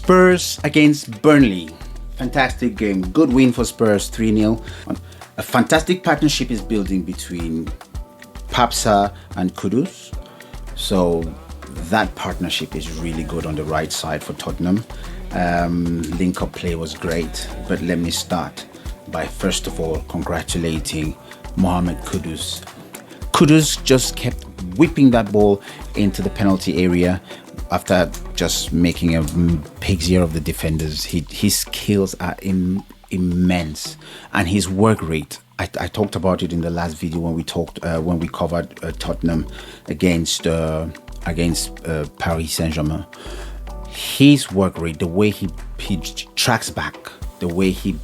Spurs against Burnley. Fantastic game. Good win for Spurs, 3-0. A fantastic partnership is building between Papsa and Kudus. So that partnership is really good on the right side for Tottenham. Link-up play was great. But let me start by first of all congratulating Mohamed Kudus. Kudus just kept whipping that ball into the penalty area after just making a pig's ear of the defenders. His skills are immense, and his work rate. I talked about it in the last video when we covered Tottenham against Paris Saint-Germain. His work rate, the way he tracks back, the way he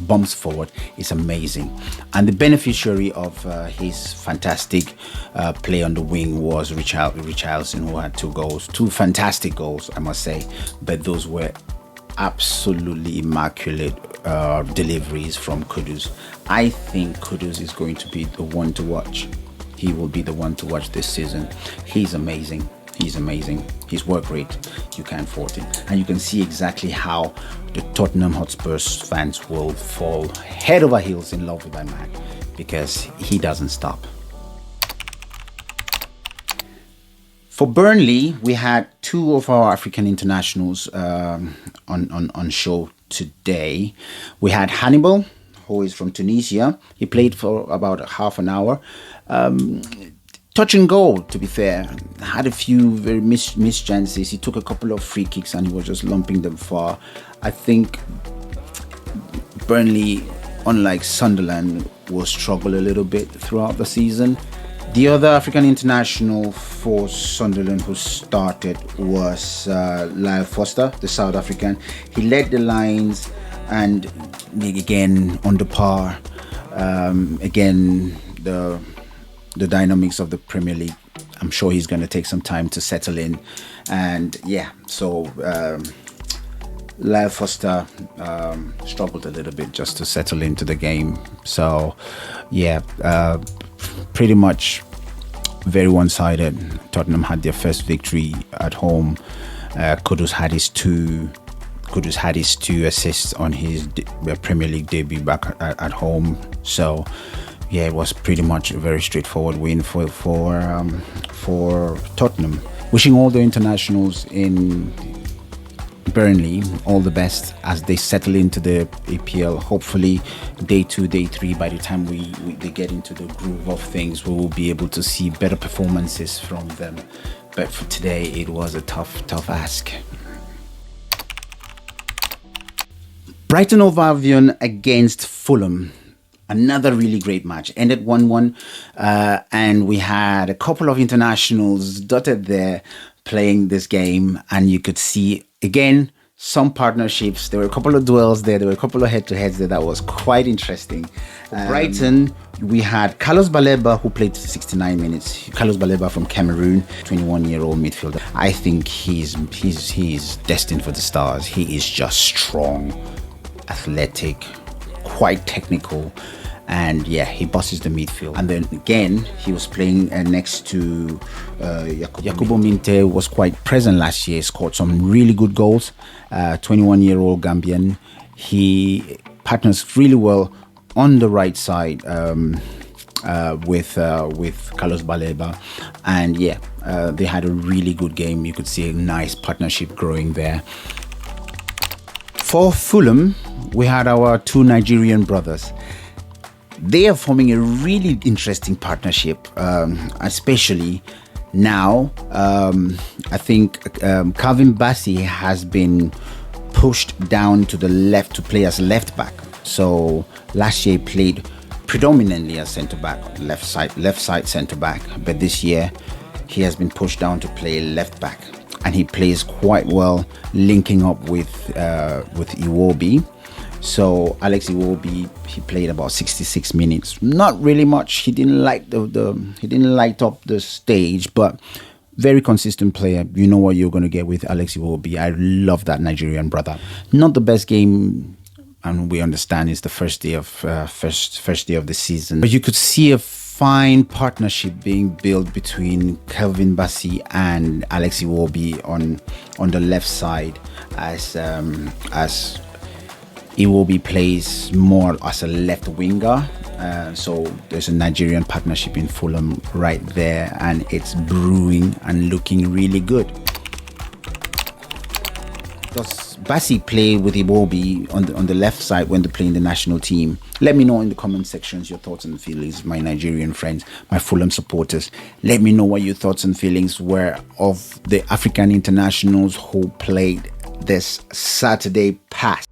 bumps forward is amazing. And the beneficiary of his fantastic play on the wing was Richarlison, who had two fantastic goals, I must say. But those were absolutely immaculate deliveries from Kudus. I think Kudus is going to be the one to watch. He will be the one to watch this season. He's amazing. He's amazing. His work rate, you can't fault it. And you can see exactly how the Tottenham Hotspurs fans will fall head over heels in love with that man, because he doesn't stop. For Burnley, we had two of our African internationals on show today. We had Hannibal, who is from Tunisia. He played for about half an hour. Touch and goal, to be fair. Had a few very missed chances. He took a couple of free kicks and he was just lumping them far. I think Burnley, unlike Sunderland, will struggle a little bit throughout the season. The other African international for Sunderland who started was Lyle Foster, the South African. He led the lines and again under par. Again, the dynamics of the Premier League, I'm sure he's going to take some time to settle in. And yeah, so Lyle Foster struggled a little bit just to settle into the game. So yeah, pretty much very one-sided. Tottenham had their first victory at home. Kudus had his two assists on his Premier League debut back at home. So yeah, it was pretty much a very straightforward win for Tottenham. Wishing all the internationals in Burnley all the best as they settle into the EPL. Hopefully, day 2, day 3, by the time they get into the groove of things, we will be able to see better performances from them. But for today, it was a tough ask. Brighton Hove Albion against Fulham. Another really great match. Ended 1-1, and we had a couple of internationals dotted there playing this game, and you could see again some partnerships. There were a couple of duels there. There were a couple of head-to-heads there. That was quite interesting. Brighton, we had Carlos Baleba, who played 69 minutes. Carlos Baleba from Cameroon, 21-year-old midfielder. I think he's destined for the stars. He is just strong, athletic, quite technical, and yeah, he bosses the midfield. And then again, he was playing next to Yakubu Minte, was quite present last year, scored some really good goals. 21-year-old Gambian. He partners really well on the right side with Carlos Baleba, and yeah, they had a really good game. You could see a nice partnership growing there. For Fulham, we had our two Nigerian brothers. They are forming a really interesting partnership, especially now. I think Calvin Bassey has been pushed down to the left to play as left back. So last year he played predominantly as centre back, left side centre back, but this year he has been pushed down to play left back. And he plays quite well, linking up with Iwobi. So Alex Iwobi, he played about 66 minutes. Not really much. He didn't light up the stage, but very consistent player. You know what you're going to get with Alex Iwobi. I love that Nigerian brother. Not the best game, and we understand it's the first day of the season, but you could see a fine partnership being built between Kelvin Bassey and Alex Iwobi on the left side, as Iwobi plays more as a left winger. So there's a Nigerian partnership in Fulham right there, and it's brewing and looking really good. Does Bassey play with Iwobi on the left side when they play in the national team? Let me know in the comment sections your thoughts and feelings, my Nigerian friends, my Fulham supporters. Let me know what your thoughts and feelings were of the African internationals who played this Saturday past.